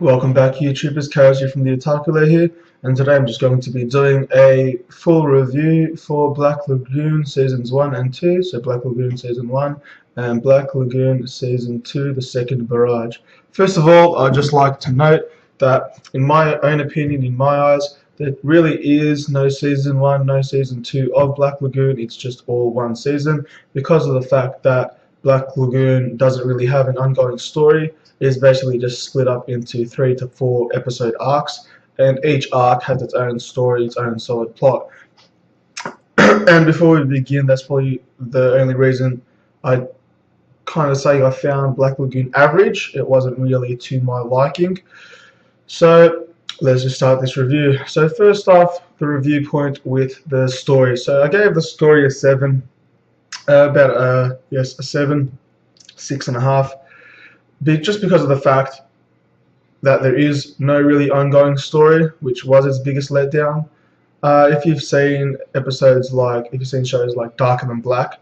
Welcome back YouTubers, Chaos here from the Otaku Lair here, and today I'm just going to be doing a full review for Black Lagoon Seasons 1 and 2, so Black Lagoon Season 1 and Black Lagoon Season 2, the second Barrage. First of all, I'd just like to note that in my own opinion, in my eyes, there really is no Season 1, no Season 2 of Black Lagoon, it's just all one season, because of the fact that Black Lagoon doesn't really have an ongoing story. Is basically just split up into 3 to 4 episode arcs, and each arc has its own story, its own solid plot. And before we begin, that's probably the only reason I kind of say I found Black Lagoon average. It wasn't really to my liking. So let's just start this review. So first off, the review point with the story. So I gave the story a 7, a 7, 6.5. Just because of the fact that there is no really ongoing story, which was its biggest letdown. If you've seen shows like Darker Than Black,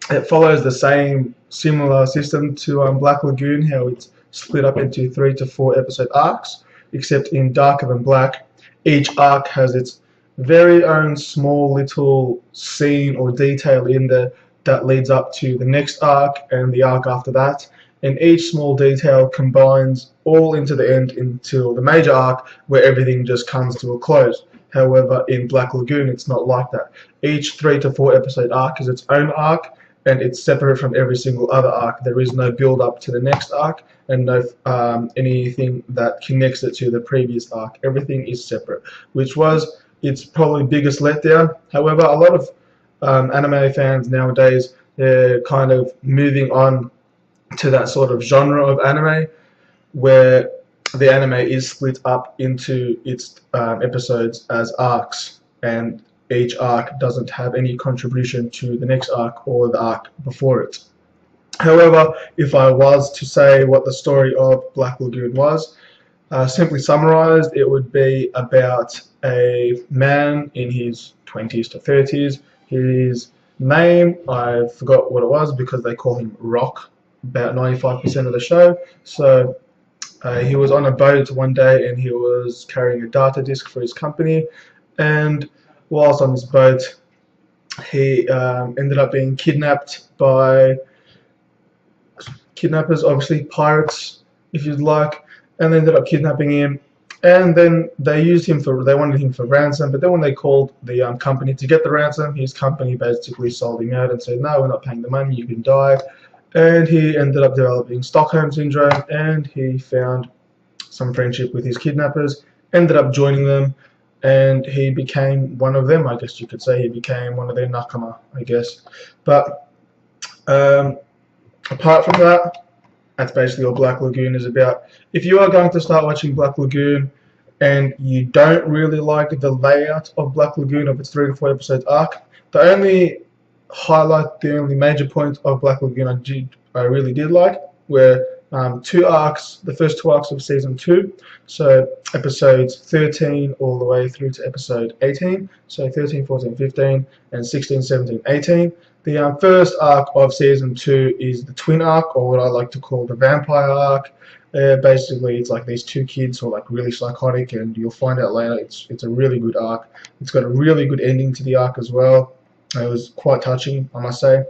it follows the same similar system to Black Lagoon, how it's split up into 3 to 4 episode arcs, except in Darker Than Black, each arc has its very own small little scene or detail in there that leads up to the next arc and the arc after that. And each small detail combines all into the end until the major arc where everything just comes to a close. However, in Black Lagoon, it's not like that. Each 3 to 4 episode arc is its own arc, and it's separate from every single other arc. There is no build up to the next arc and no anything that connects it to the previous arc. Everything is separate, which was its probably biggest letdown. However, a lot of anime fans nowadays, they're kind of moving on to that sort of genre of anime where the anime is split up into its episodes as arcs, and each arc doesn't have any contribution to the next arc or the arc before it. However, if I was to say what the story of Black Lagoon was, simply summarized, it would be about a man in his 20s to 30s. His name, I forgot what it was because they call him Rock about 95% of the show. So he was on a boat one day and he was carrying a data disk for his company, and whilst on this boat he ended up being kidnapped by kidnappers, obviously pirates if you'd like, and they ended up kidnapping him, and then they wanted him for ransom. But then when they called the company to get the ransom, his company basically sold him out and said, no, we're not paying the money, you can die. And he ended up developing Stockholm Syndrome, and he found some friendship with his kidnappers, ended up joining them, and he became one of them, I guess you could say. He became one of their nakama, I guess. But apart from that, that's basically all Black Lagoon is about. If you are going to start watching Black Lagoon and you don't really like the layout of Black Lagoon, of its 3 to 4 episode arc, the only major point of Black Lagoon I really did like were the first 2 arcs of season 2, so episodes 13 all the way through to episode 18, so 13, 14, 15, and 16, 17, 18. The first arc of season 2 is the twin arc, or what I like to call the vampire arc. Basically, it's like these 2 kids who are like really psychotic, and you'll find out later it's a really good arc. It's got a really good ending to the arc as well. It was quite touching, I must say.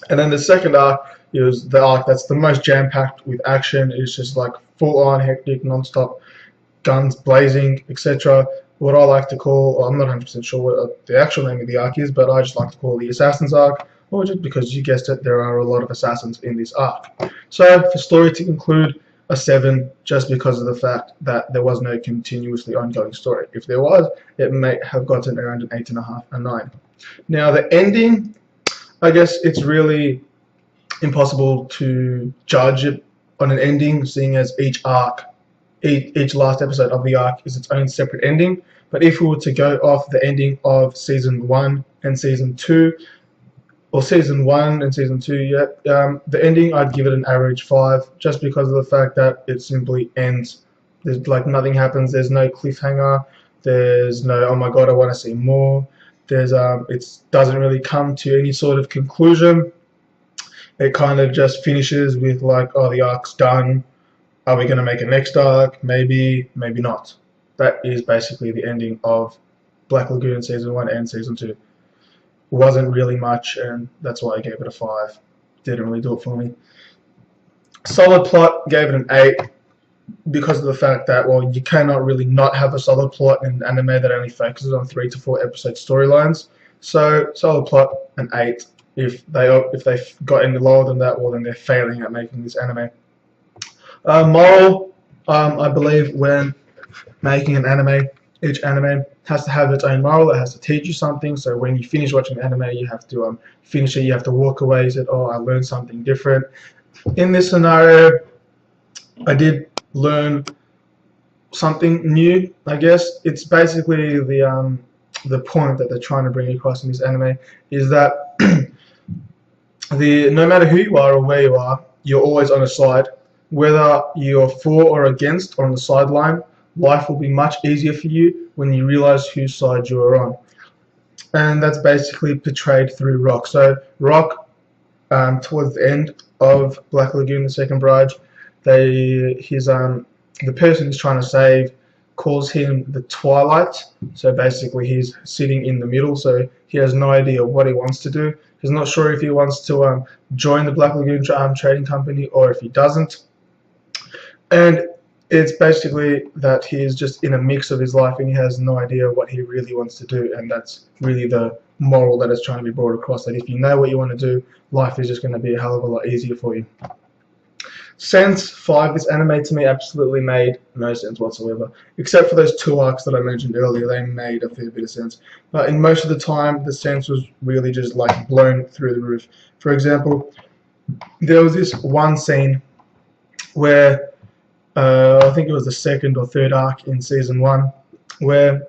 And then the second arc is the arc that's the most jam-packed with action. It's just like full-on, hectic, non-stop, guns blazing, etc. What I like to call, I'm not 100% sure what the actual name of the arc is, but I just like to call it the Assassin's Arc, or just because you guessed it, there are a lot of assassins in this arc. So for story to conclude, a 7, just because of the fact that there was no continuously ongoing story. If there was, it may have gotten around an 8.5, a 9. Now the ending, I guess it's really impossible to judge it on an ending, seeing as each last episode of the arc is its own separate ending. But if we were to go off the ending of season 1 and season 2, or season 1 and season 2, the ending, I'd give it an average 5, just because of the fact that it simply ends. There's like nothing happens. There's no cliffhanger. There's no, oh my god, I want to see more. It doesn't really come to any sort of conclusion. It kind of just finishes with like, oh, the arc's done, Are we going to make a next arc? Maybe, maybe not. That is basically the ending of Black Lagoon Season 1 and Season 2. Wasn't really much, and that's why I gave it a 5. Didn't really do it for me. Solid plot, gave it an 8, because of the fact that, well, you cannot really not have a solid plot in an anime that only focuses on 3 to 4 episode storylines. So, solid plot, an 8. If they got any lower than that, well, then they're failing at making this anime. Moral, I believe when making an anime, each anime has to have its own moral. It has to teach you something. So when you finish watching the anime, you have to finish it. You have to walk away. You said, "Oh, I learned something different." In this scenario, I did learn something new. I guess it's basically the point that they're trying to bring across in this anime is that no matter who you are or where you are, you're always on a side. Whether you're for or against or on the sideline, life will be much easier for you when you realize whose side you are on. And that's basically portrayed through Rock. So Rock, towards the end of Black Lagoon, the second Barrage, the person he's trying to save calls him the Twilight. So basically he's sitting in the middle, so he has no idea what he wants to do. He's not sure if he wants to join the Black Lagoon trading company or if he doesn't. And it's basically that he is just in a mix of his life and he has no idea what he really wants to do, and that's really the moral that is trying to be brought across, that if you know what you want to do, life is just going to be a hell of a lot easier for you. Sense 5, this anime to me absolutely made no sense whatsoever, except for those 2 arcs that I mentioned earlier. They made a fair bit of sense, but in most of the time the sense was really just like blown through the roof. For example, there was this one scene where I think it was the 2nd or 3rd arc in Season 1, where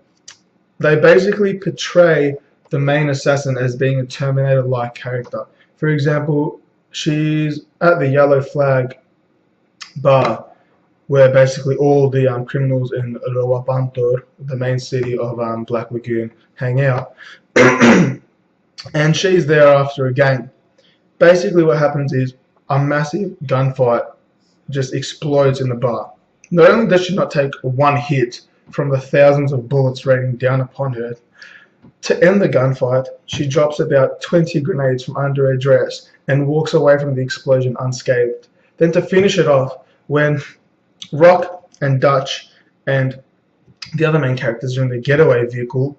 they basically portray the main assassin as being a Terminator-like character. For example, she's at the Yellow Flag bar, where basically all the criminals in Roapantor, the main city of Black Lagoon, hang out. And she's there after a game. Basically what happens is a massive gunfight just explodes in the bar. Not only does she not take one hit from the thousands of bullets raining down upon her, to end the gunfight, she drops about 20 grenades from under her dress and walks away from the explosion unscathed. Then to finish it off, when Rock and Dutch and the other main characters are in the getaway vehicle,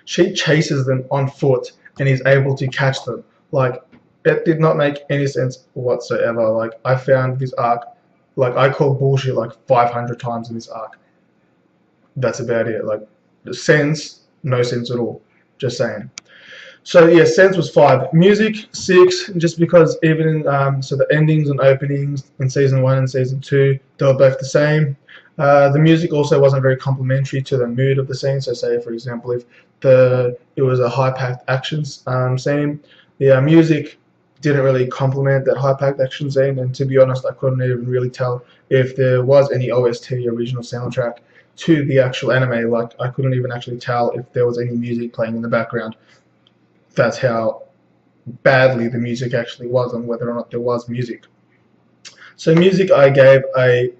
she chases them on foot and is able to catch them. Like, it did not make any sense whatsoever. Like, I found this arc, like, I called bullshit like 500 times in this arc. That's about it. Like, the sense, no sense at all. Just saying. So yeah, sense was 5. Music 6, just because even in, so the endings and openings in Season 1 and Season 2, they were both the same. The music also wasn't very complimentary to the mood of the scene. So say, for example, if it was a high-packed action scene, the music didn't really complement that high-packed action scene, and to be honest, I couldn't even really tell if there was any OST, original soundtrack, to the actual anime. Like, I couldn't even actually tell if there was any music playing in the background. That's how badly the music actually was, and whether or not there was music. So music, I gave a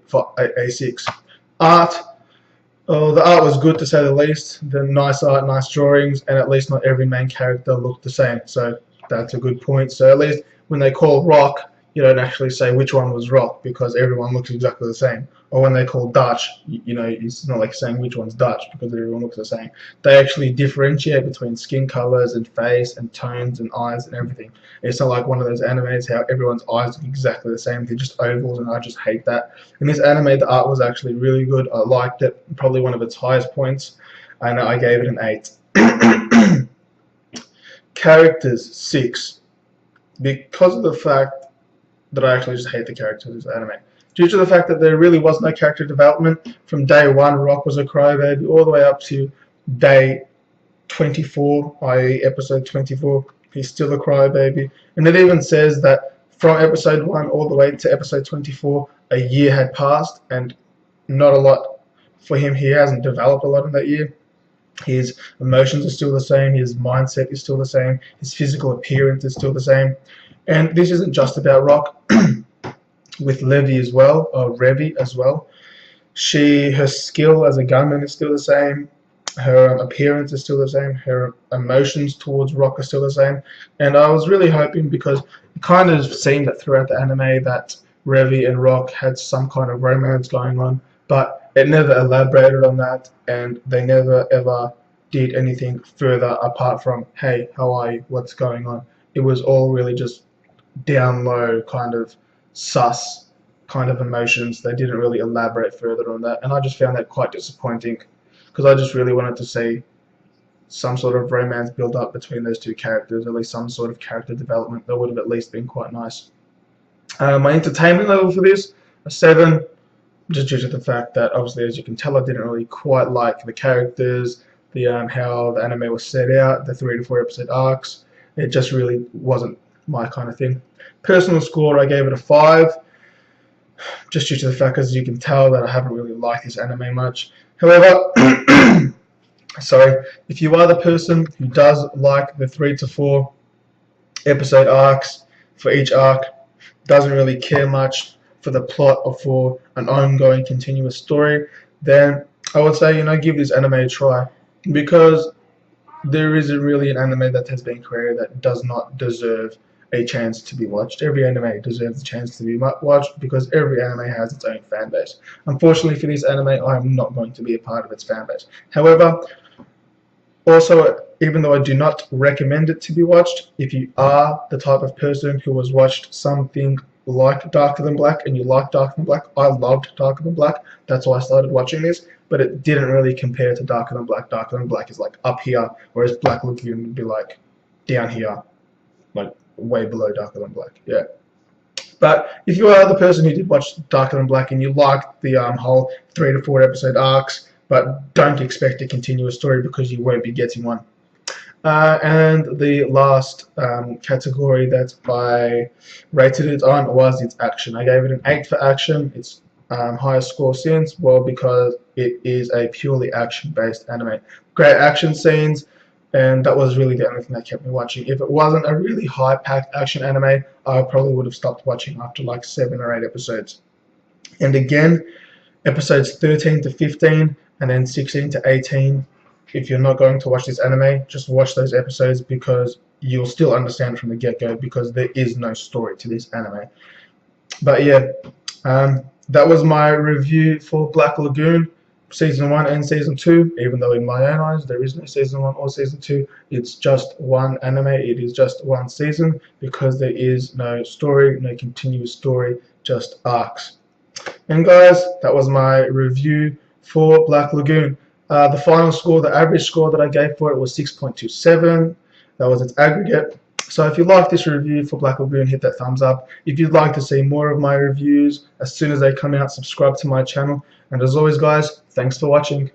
6. Art, oh, the art was good to say the least. The nice art, nice drawings, and at least not every main character looked the same. So that's a good point. So at least when they call Rock, you don't actually say which one was Rock, because everyone looks exactly the same. Or when they call Dutch, you know, it's not like saying which one's Dutch, because everyone looks the same. They actually differentiate between skin colors and face and tones and eyes and everything. It's not like one of those animes how everyone's eyes look exactly the same. They're just ovals, and I just hate that. In this anime, the art was actually really good. I liked it. Probably one of its highest points, and I gave it an 8. Characters 6. Because of the fact that I actually just hate the characters of this anime. Due to the fact that there really was no character development from day 1, Rock was a crybaby, all the way up to day 24, i.e. episode 24, he's still a crybaby. And it even says that from episode 1 all the way to episode 24, a year had passed, and not a lot for him. He hasn't developed a lot in that year. His emotions are still the same, his mindset is still the same, his physical appearance is still the same. And this isn't just about Rock. with Levi as well, or Revi as well. Her skill as a gunman is still the same. Her appearance is still the same. Her emotions towards Rock are still the same. And I was really hoping, because it kind of seemed that throughout the anime that Revi and Rock had some kind of romance going on, but it never elaborated on that, and they never ever did anything further apart from, hey, how are you? What's going on? It was all really just down low, kind of sus kind of emotions. They didn't really elaborate further on that, and I just found that quite disappointing, because I just really wanted to see some sort of romance build up between those two characters, at least some sort of character development. That would have at least been quite nice. My entertainment level for this, a 7, just due to the fact that, obviously, as you can tell, I didn't really quite like the characters, the how the anime was set out, the 3 to 4 episode arcs. It just really wasn't my kind of thing. Personal score, I gave it a 5, just due to the fact, as you can tell, that I haven't really liked this anime much. However, sorry, if you are the person who does like the 3 to 4 episode arcs for each arc, doesn't really care much for the plot or for an ongoing continuous story, then I would say, give this anime a try, because there isn't really an anime that has been created that does not deserve a chance to be watched. Every anime deserves a chance to be watched, because every anime has its own fan base. Unfortunately for this anime, I am not going to be a part of its fan base. However, also, even though I do not recommend it to be watched, if you are the type of person who has watched something like Darker Than Black and you like Darker Than Black, I loved Darker Than Black, that's why I started watching this, but it didn't really compare to Darker Than Black. Darker Than Black is like up here, whereas Black Lagoon would be like down here, like way below Darker Than Black. Yeah. But if you are the person who did watch Darker Than Black and you liked the whole 3 to 4 episode arcs, but don't expect a continuous story, because you won't be getting one. And the last category that I rated it on was its action. I gave it an 8 for action. Its highest score since, well, because it is a purely action-based anime. Great action scenes, and that was really the only thing that kept me watching. If it wasn't a really high-packed action anime, I probably would have stopped watching after like 7 or 8 episodes. And again, episodes 13 to 15 and then 16 to 18, if you're not going to watch this anime, just watch those episodes, because you'll still understand from the get-go, because there is no story to this anime. But yeah, that was my review for Black Lagoon Season 1 and Season 2, even though in my own eyes there is no Season 1 or Season 2. It's just one anime, it is just one season, because there is no story, no continuous story, just arcs. And guys, that was my review for Black Lagoon. The final score, the average score that I gave for it was 6.27. That was its aggregate. So if you like this review for Black Lagoon, hit that thumbs up. If you'd like to see more of my reviews as soon as they come out, subscribe to my channel. And as always, guys, thanks for watching.